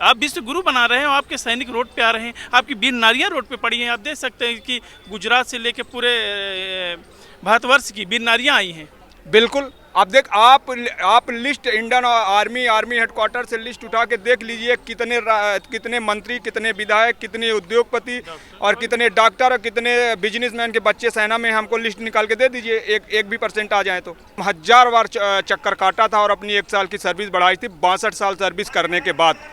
आप विश्व गुरु बना रहे हैं और आपके सैनिक रोड पे आ रहे हैं, आपकी वीर नारियां रोड पे पड़ी हैं। आप देख सकते हैं कि गुजरात से लेकर पूरे भारतवर्ष की वीर नारियां आई हैं। बिल्कुल, आप लिस्ट इंडियन आर्मी हेडक्वार्टर से लिस्ट उठा के देख लीजिए, कितने मंत्री, कितने विधायक, कितने उद्योगपति और कितने डॉक्टर और कितने बिजनेसमैन के बच्चे सेना में। हमको लिस्ट निकाल के दे दीजिए, एक भी परसेंट आ जाए तो। 1000 बार चक्कर काटा था और अपनी 1 साल की सर्विस बढ़ाई थी। 62 साल सर्विस करने के बाद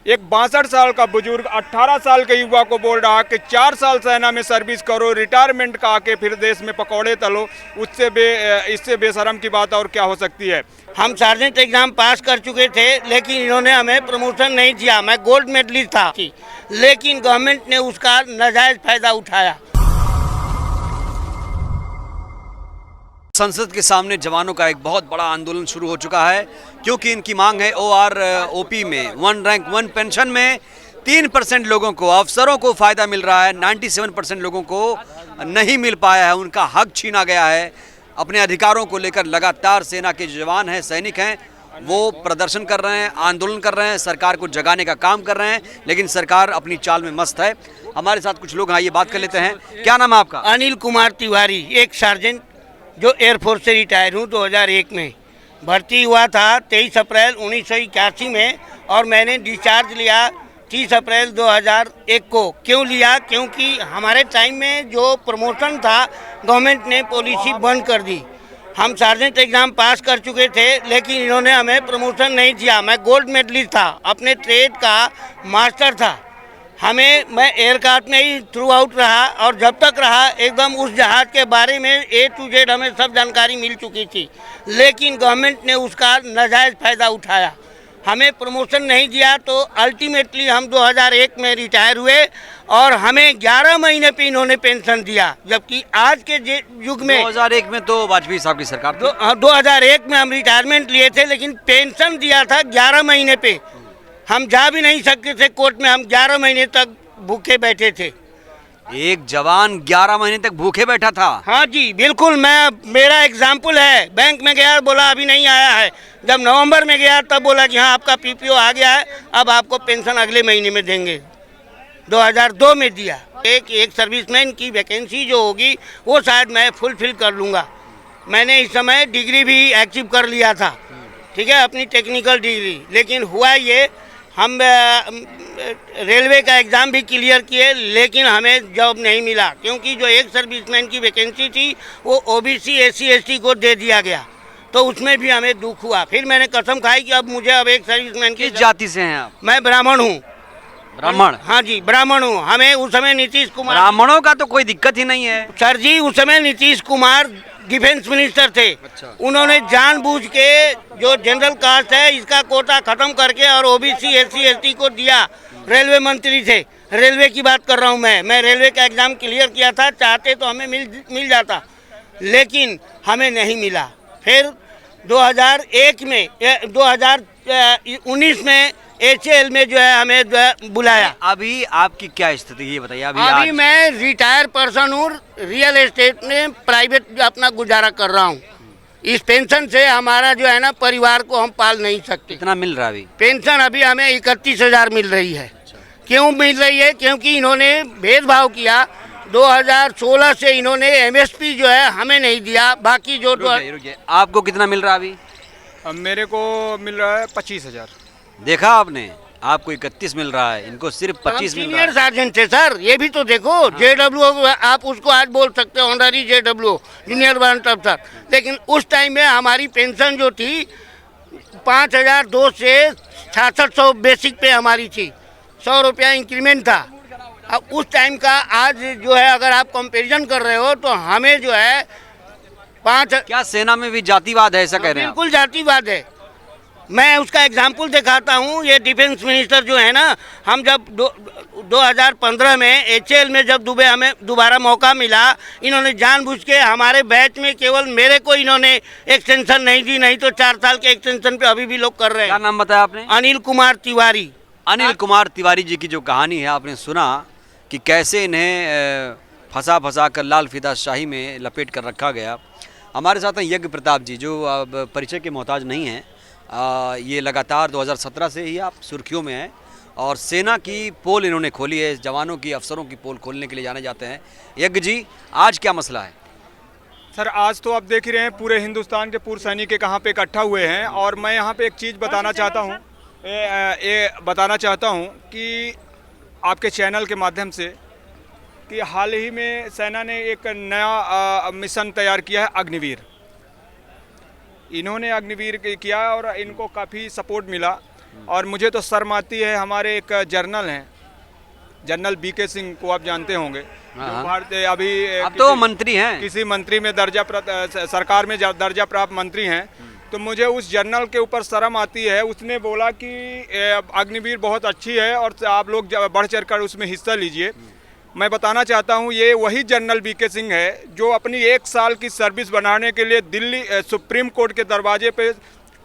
एक 62 साल का बुजुर्ग 18 साल के युवा को बोल रहा कि 4 साल सेना में सर्विस करो, रिटायरमेंट का आके फिर देश में पकौड़े तलो, इससे बेशरम की बात और क्या हो सकती है। हम सार्जेंट एग्जाम पास कर चुके थे, लेकिन इन्होंने हमें प्रमोशन नहीं दिया। मैं गोल्ड मेडलिस्ट था, लेकिन गवर्नमेंट ने उसका नाजायज फायदा उठाया। संसद के सामने जवानों का एक बहुत बड़ा आंदोलन शुरू हो चुका है, क्योंकि इनकी मांग है OROP में 1 रैंक 1 पेंशन में 3% लोगों को, अफसरों को फ़ायदा मिल रहा है, 97% लोगों को नहीं मिल पाया है, उनका हक छीना गया है। अपने अधिकारों को लेकर लगातार सेना के जवान हैं, सैनिक हैं, वो प्रदर्शन कर रहे हैं, आंदोलन कर रहे हैं, सरकार को जगाने का काम कर रहे हैं, लेकिन सरकार अपनी चाल में मस्त है। हमारे साथ कुछ लोग हैं, ये बात कर लेते हैं। क्या नाम है आपका? अनिल कुमार तिवारी, एक सार्जेंट जो एयरफोर्स से रिटायर हूँ। 2001 में भर्ती हुआ था, 23 अप्रैल 1981 में, और मैंने डिस्चार्ज लिया 30 अप्रैल 2001 को। क्यों लिया? क्योंकि हमारे टाइम में जो प्रमोशन था गवर्नमेंट ने पॉलिसी बंद कर दी। हम सार्जेंट एग्ज़ाम पास कर चुके थे, लेकिन इन्होंने हमें प्रमोशन नहीं दिया। मैं गोल्ड मेडलिस्ट था, अपने ट्रेड का मास्टर था। मैं एयरक्राफ्ट में ही थ्रू आउट रहा, और जब तक रहा एकदम उस जहाज़ के बारे में A to Z हमें सब जानकारी मिल चुकी थी, लेकिन गवर्नमेंट ने उसका नाजायज़ फ़ायदा उठाया, हमें प्रमोशन नहीं दिया। तो अल्टीमेटली हम 2001 में रिटायर हुए और हमें 11 महीने पे इन्होंने पेंशन दिया, जबकि आज के युग में 2001 में तो वाजपेयी साहब की सरकार थी। 2001 में हम रिटायरमेंट लिए थे, लेकिन पेंशन दिया था 11 महीने पे। हम जा भी नहीं सकते थे कोर्ट में, हम 11 महीने तक भूखे बैठे थे। एक जवान 11 महीने तक भूखे बैठा था? हाँ जी बिल्कुल, मेरा एग्जाम्पल है। बैंक में गया, बोला अभी नहीं आया है। जब नवंबर में गया तब बोला कि हाँ आपका PPO आ गया है, अब आपको पेंशन अगले महीने में देंगे। 2002 में दिया। एक सर्विसमैन की वैकेंसी जो होगी वो शायद मैं फुलफिल कर लूँगा। मैंने इस समय डिग्री भी अचीव कर लिया था, ठीक है, अपनी टेक्निकल डिग्री। लेकिन हुआ ये, हम रेलवे का एग्ज़ाम भी क्लियर किए, लेकिन हमें जॉब नहीं मिला, क्योंकि जो एक सर्विसमैन की वैकेंसी थी वो OBC SC ST को दे दिया गया, तो उसमें भी हमें दुख हुआ। फिर मैंने कसम खाई कि अब मुझे एक सर्विसमैन की। किस जाति से हैं आप? मैं ब्राह्मण हूँ। ब्राह्मण? हाँ जी ब्राह्मण हूँ। हमें उस समय नीतीश कुमार। ब्राह्मणों का तो कोई दिक्कत ही नहीं है सर जी, उस समय नीतीश कुमार डिफेंस मिनिस्टर थे। अच्छा। उन्होंने जानबूझ के जो जनरल कास्ट है इसका कोटा खत्म करके और OBC SC ST को दिया। रेलवे मंत्री थे, रेलवे की बात कर रहा हूँ मैं रेलवे का एग्ज़ाम क्लियर किया था, चाहते तो हमें मिल जाता, लेकिन हमें नहीं मिला। फिर 2001 में 2019 में HAL में जो है हमें बुलाया। अभी आपकी क्या स्थिति है ये बताइए? अभी मैं रिटायर पर्सन हूँ, रियल एस्टेट में प्राइवेट अपना गुजारा कर रहा हूँ। इस पेंशन से हमारा जो है ना परिवार को हम पाल नहीं सकते। कितना मिल रहा है अभी? पेंशन अभी हमें 31,000 मिल रही है। क्यों मिल रही है? क्योंकि इन्होंने भेदभाव किया। 2016 से इन्होंने MSP जो है हमें नहीं दिया, बाकी जो रुकिए, आपको कितना मिल रहा है अभी? अब मेरे को मिल रहा है 25,000। देखा आपने, आपको 31 मिल रहा है, इनको सिर्फ 25 मिल रहा सीनियर है। सार्जेंट थे सर, ये भी तो देखो। JW आप उसको आज बोल सकते हो, ऑनरी JW जूनियर वारंट अफसर, लेकिन उस टाइम में हमारी पेंशन जो थी 5,002 से 6600 बेसिक पे हमारी थी, 100 रुपया इंक्रीमेंट था। अब उस टाइम का आज जो है अगर आप कंपैरिजन कर रहे हो तो हमें जो है क्या सेना में भी जातिवाद है, ऐसा कह रहे हैं? बिल्कुल जातिवाद है। मैं उसका एग्जाम्पल दिखाता हूँ। ये डिफेंस मिनिस्टर जो है ना, हम जब 2015 में HAL में जब हमें दोबारा मौका मिला, इन्होंने जानबूझ के हमारे बैच में केवल मेरे को इन्होंने एक्सटेंशन नहीं दी, नहीं तो 4 साल के एक्सटेंशन पे अभी भी लोग कर रहे हैं। क्या नाम बताया आपने? अनिल कुमार तिवारी। अनिल कुमार तिवारी जी की जो कहानी है आपने सुना कि कैसे इन्हें फंसा कर लाल फिदा शाही में लपेट कर रखा गया। हमारे साथ हैं यज्ञ प्रताप जी, जो अब परिचय के मोहताज नहीं हैं, ये लगातार 2017 से ही आप सुर्खियों में हैं और सेना की पोल इन्होंने खोली है। जवानों की, अफसरों की पोल खोलने के लिए जाने जाते हैं। यज्ञ जी, आज क्या मसला है? सर, आज तो आप देख ही रहे हैं पूरे हिंदुस्तान के पूर्व सैनिक कहाँ पे इकट्ठा हुए हैं। और मैं यहाँ पे एक चीज़ बताना चाहता हूँ, कि आपके चैनल के माध्यम से कि हाल ही में सेना ने एक नया मिशन तैयार किया है, अग्निवीर। इन्होंने अग्निवीर किया और इनको काफ़ी सपोर्ट मिला। और मुझे तो शर्म आती है, हमारे एक जर्नल हैं, जनरल बीके सिंह को आप जानते होंगे, जो भारतीय अभी अब तो मंत्री हैं, किसी मंत्री में दर्जा सरकार में दर्जा प्राप्त मंत्री हैं। तो मुझे उस जर्नल के ऊपर शर्म आती है। उसने बोला कि अग्निवीर बहुत अच्छी है और आप लोग बढ़ चढ़ कर उसमें हिस्सा लीजिए। मैं बताना चाहता हूं, ये वही जनरल बीके सिंह है जो अपनी 1 साल की सर्विस बनाने के लिए दिल्ली सुप्रीम कोर्ट के दरवाजे पे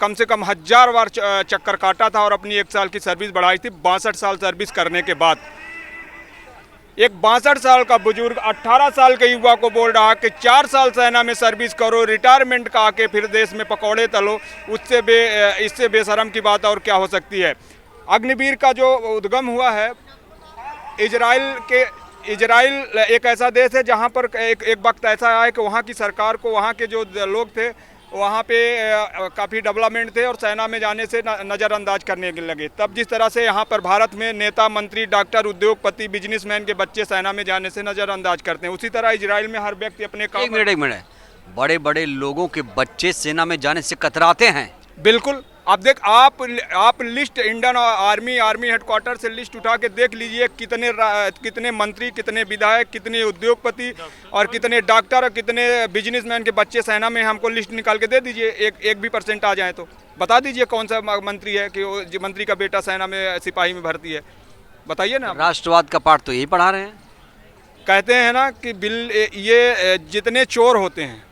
कम से कम 1000 बार चक्कर काटा था और अपनी 1 साल की सर्विस बढ़ाई थी। 62 साल सर्विस करने के बाद एक 62 साल का बुजुर्ग 18 साल के युवा को बोल रहा कि 4 साल सेना में सर्विस करो, रिटायरमेंट का आके फिर देश में पकौड़े तलो। इससे बेशरम की बात और क्या हो सकती है। अग्निवीर का जो उद्गम हुआ है, इजराइल एक ऐसा देश है जहां पर एक वक्त ऐसा आया कि वहां की सरकार को, वहां के जो लोग थे, वहाँ पे काफ़ी डेवलपमेंट थे और सेना में जाने से नज़रअंदाज करने लगे। तब जिस तरह से यहाँ पर भारत में नेता, मंत्री, डॉक्टर, उद्योगपति, बिजनेसमैन के बच्चे सेना में जाने से नज़रअंदाज करते हैं, उसी तरह इजराइल में हर व्यक्ति अपने काम। एक मिनट, बड़े बड़े लोगों के बच्चे सेना में जाने से कतराते हैं। बिल्कुल, आप लिस्ट इंडियन आर्मी हेडक्वार्टर से लिस्ट उठा के देख लीजिए, कितने मंत्री, कितने विधायक, कितने उद्योगपति और कितने डॉक्टर और कितने बिजनेसमैन के बच्चे सेना में। हमको लिस्ट निकाल के दे दीजिए, एक भी % आ जाए तो बता दीजिए कौन सा मंत्री है कि मंत्री का बेटा सेना में सिपाही में भर्ती है, बताइए ना। राष्ट्रवाद का पाठ तो यही पढ़ा रहे हैं। कहते हैं ना कि ये जितने चोर होते हैं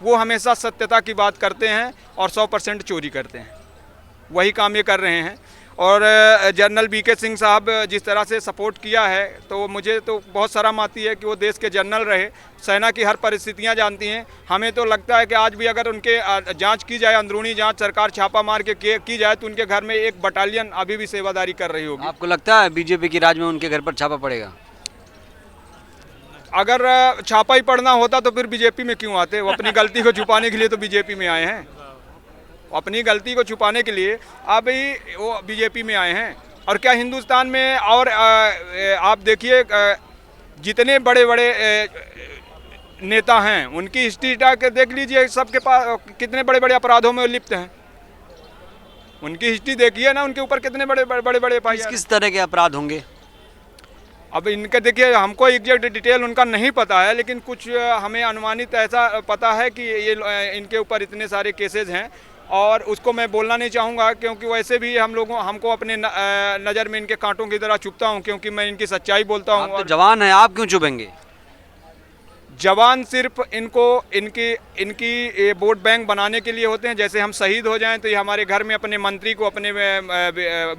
वो हमेशा सत्यता की बात करते हैं और 100% चोरी करते हैं। वही काम ये कर रहे हैं। और जनरल बीके सिंह साहब जिस तरह से सपोर्ट किया है, तो मुझे तो बहुत शर्म आती है कि वो देश के जनरल रहे, सेना की हर परिस्थितियां जानती हैं। हमें तो लगता है कि आज भी अगर उनके जांच की जाए, अंदरूनी जांच सरकार छापा मार के की जाए, तो उनके घर में एक बटालियन अभी भी सेवादारी कर रही होगी। आपको लगता है बीजेपी की राज में उनके घर पर छापा पड़ेगा? अगर छापा ही पड़ना होता तो फिर बीजेपी में क्यों आते? वो अपनी गलती को छुपाने के लिए तो बीजेपी में आए हैं। अपनी गलती को छुपाने के लिए अभी वो बीजेपी में आए हैं। और क्या हिंदुस्तान में और आप देखिए, जितने बड़े बड़े नेता हैं उनकी हिस्ट्री के देख लीजिए, सबके पास कितने बड़े बड़े अपराधों में लिप्त हैं। उनकी हिस्ट्री देखिए ना, उनके ऊपर कितने बड़े बड़े किस तरह के अपराध होंगे? अब इनके देखिए, हमको एग्जैक्ट डिटेल उनका नहीं पता है, लेकिन कुछ हमें अनुमानित ऐसा पता है कि ये इनके ऊपर इतने सारे केसेस हैं। और उसको मैं बोलना नहीं चाहूँगा, क्योंकि वैसे भी हमको अपने नज़र में इनके कांटों की तरह चुभता हूँ, क्योंकि मैं इनकी सच्चाई बोलता हूँ। तो जवान हैं, आप क्यों चुभेंगे? जवान सिर्फ इनकी वोट बैंक बनाने के लिए होते हैं। जैसे हम शहीद हो जाएं तो ये हमारे घर में अपने मंत्री को, अपने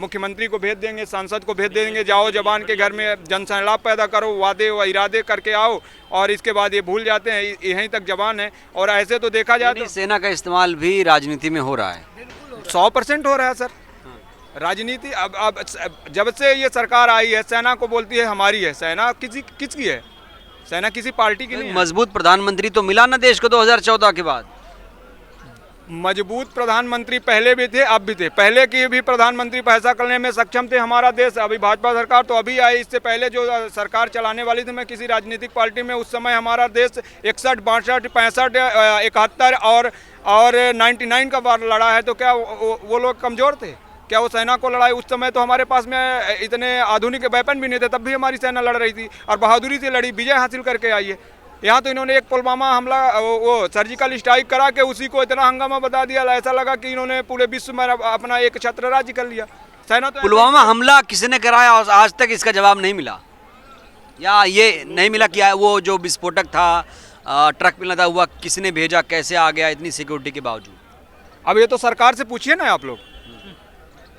मुख्यमंत्री को भेज देंगे, सांसद को भेज देंगे, जाओ जवान के घर में जनसंलाप पैदा करो, वादे व इरादे करके आओ, और इसके बाद ये भूल जाते हैं। यहीं तक जवान है। और ऐसे तो देखा जाए तो सेना का इस्तेमाल भी राजनीति में हो रहा है। 100% हो रहा है सर। राजनीति अब जब से ये सरकार आई है, सेना को बोलती है हमारी है। सेना किसकी है? सेना किसी पार्टी की नहीं है। मजबूत प्रधानमंत्री तो मिला ना देश को 2014 के बाद। मजबूत प्रधानमंत्री पहले भी थे, अब भी थे। पहले की भी प्रधानमंत्री पैसा करने में सक्षम थे हमारा देश। अभी भाजपा सरकार तो अभी आई, इससे पहले जो सरकार चलाने वाली थी, मैं किसी राजनीतिक पार्टी में, उस समय हमारा देश 61, 62, 65, 71 और 99 का बार लड़ा है। तो क्या वो लोग कमज़ोर थे? क्या वो सेना को लड़ाई? उस समय तो हमारे पास में इतने आधुनिक वेपन भी नहीं थे, तब भी हमारी सेना लड़ रही थी और बहादुरी से लड़ी, विजय हासिल करके आई है। यहाँ तो इन्होंने एक पुलवामा हमला, वो सर्जिकल स्ट्राइक करा के उसी को इतना हंगामा बता दिया, ऐसा लगा कि इन्होंने पूरे विश्व में अपना एक छत्र राज्य कर लिया। सेना तो पुलवामा हमला किसने कराया और आज तक इसका जवाब नहीं मिला, या ये नहीं मिला कि वो जो विस्फोटक था, ट्रक में लदा हुआ, किसने भेजा, कैसे आ गया इतनी सिक्योरिटी के बावजूद? अब ये तो सरकार से पूछिए ना आप लोग।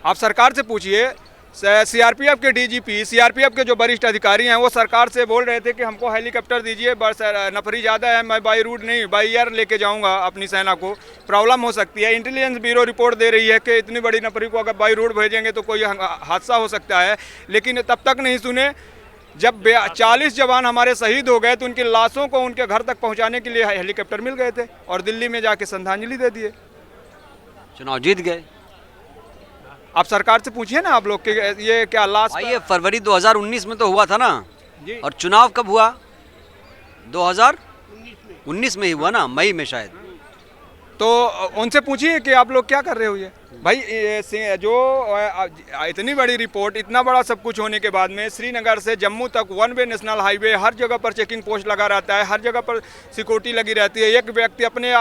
आप सरकार से पूछिए सीआरपीएफ के डीजीपी, सीआरपीएफ के जो वरिष्ठ अधिकारी हैं वो सरकार से बोल रहे थे कि हमको हेलीकॉप्टर दीजिए, बस नफरी ज़्यादा है, मैं बाई रूट नहीं बाई एयर लेके जाऊंगा अपनी सेना को, प्रॉब्लम हो सकती है। इंटेलिजेंस ब्यूरो रिपोर्ट दे रही है कि इतनी बड़ी नफरी को अगर बाई रोड भेजेंगे तो कोई हादसा हो सकता है। लेकिन तब तक नहीं सुने, जब 40 जवान हमारे शहीद हो गए तो उनकी लाशों को उनके घर तक पहुँचाने के लिए हेलीकॉप्टर मिल गए थे और दिल्ली में जाके श्रद्धांजलि दे दिए। चुनाव जीत गए। आप सरकार से पूछिए ना आप लोग कि ये क्या लास्ट भाई ये फरवरी 2019 में तो हुआ था ना, जी। और चुनाव कब हुआ? 2019 में ही हुआ ना, मई में शायद। तो उनसे पूछिए कि आप लोग क्या कर रहे हो ये भाई। जो इतनी बड़ी रिपोर्ट, इतना बड़ा सब कुछ होने के बाद में श्रीनगर से जम्मू तक 1 वे नेशनल हाईवे, हर जगह पर चेकिंग पोस्ट लगा रहता है, हर जगह पर सिक्योरिटी लगी रहती है। एक व्यक्ति अपने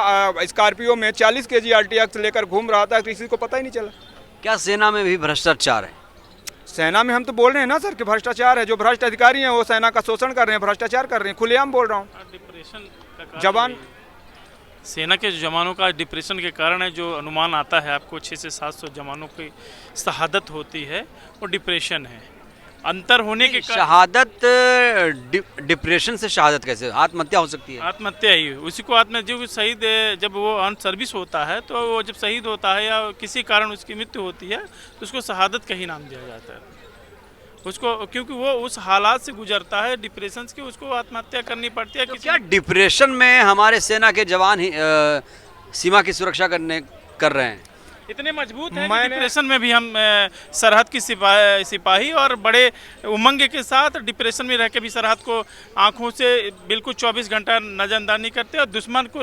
स्कॉर्पियो में 40 kg RTX लेकर घूम रहा था, किसी को पता ही नहीं चला। क्या सेना में भी भ्रष्टाचार है? सेना में हम तो बोल रहे हैं ना सर कि भ्रष्टाचार है। जो भ्रष्ट अधिकारी हैं वो सेना का शोषण कर रहे हैं, भ्रष्टाचार कर रहे हैं, खुलेआम बोल रहा हूँ। डिप्रेशन का जवान, सेना के जवानों का डिप्रेशन के कारण है, जो अनुमान आता है आपको 600 से 700 जवानों की शहादत होती है, वो डिप्रेशन है। अंतर होने के कारण शहादत, डिप्रेशन से शहादत कैसे? आत्महत्या हो सकती है। आत्महत्या ही है। उसी को आत्महत्या, जो शहीद जब वो ऑन सर्विस होता है तो वो जब शहीद होता है या किसी कारण उसकी मृत्यु होती है तो उसको शहादत का ही नाम दिया जाता है उसको, क्योंकि वो उस हालात से गुजरता है डिप्रेशन की, उसको आत्महत्या करनी पड़ती है। तो क्या डिप्रेशन में हमारे सेना के जवान ही सीमा की सुरक्षा कर रहे हैं? इतने मजबूत हैं कि डिप्रेशन में भी हम सरहद की सिपाही और बड़े उमंग के साथ डिप्रेशन में रह के भी सरहद को आंखों से बिल्कुल 24 घंटा नजरअंदाज करते और दुश्मन को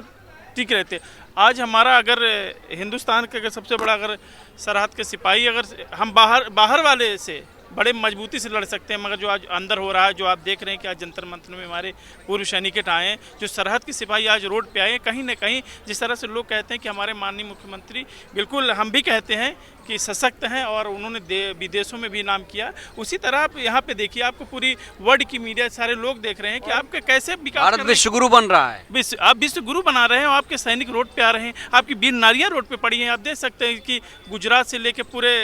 टिक रहते। आज हमारा अगर हिंदुस्तान का सबसे बड़ा अगर सरहद के सिपाही, अगर हम बाहर वाले से बड़े मजबूती से लड़ सकते हैं, मगर जो आज अंदर हो रहा है, जो आप देख रहे हैं कि आज जंतर मंतर में हमारे पूर्व सैनिक आए हैं, जो सरहद के सिपाही आज रोड पे आए हैं, कहीं ना कहीं जिस तरह से लोग कहते हैं कि हमारे माननीय मुख्यमंत्री, बिल्कुल हम भी कहते हैं कि सशक्त हैं और उन्होंने विदेशों में भी नाम किया, उसी तरह आप यहाँ पे देखिए, आपको पूरी वर्ल्ड की मीडिया, सारे लोग देख रहे हैं कि आपका कैसे विकास, भारत विश्वगुरु बन रहा है। आप विश्वगुरु बना रहे हैं, आपके सैनिक रोड पे आ रहे हैं, आपकी वीर नारियाँ रोड पे पड़ी हैं। आप देख सकते हैं कि गुजरात से लेके पूरे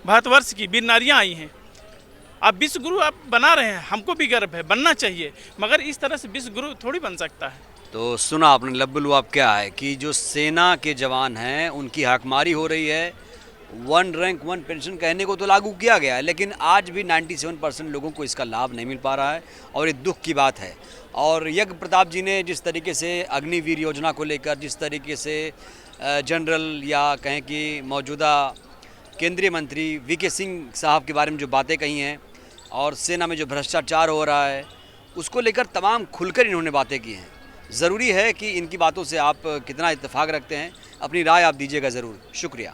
भारतवर्ष की वीर नारियाँ आई हैं। आप विश्वगुरु आप बना रहे हैं, हमको भी गर्व है, बनना चाहिए, मगर इस तरह से विश्वगुरु थोड़ी बन सकता है। तो सुना आपने लब्बुल आप क्या है कि जो सेना के जवान हैं उनकी हाकमारी हो रही है। 1 रैंक 1 पेंशन कहने को तो लागू किया गया है, लेकिन आज भी 97% लोगों को इसका लाभ नहीं मिल पा रहा है और ये दुख की बात है। और यज्ञ प्रताप जी ने जिस तरीके से अग्निवीर योजना को लेकर, जिस तरीके से जनरल या कहें कि मौजूदा केंद्रीय मंत्री वीके सिंह साहब के बारे में जो बातें कही हैं और सेना में जो भ्रष्टाचार हो रहा है उसको लेकर तमाम खुलकर इन्होंने बातें की हैं। ज़रूरी है कि इनकी बातों से आप कितना इत्तेफाक रखते हैं, अपनी राय आप दीजिएगा ज़रूर। शुक्रिया।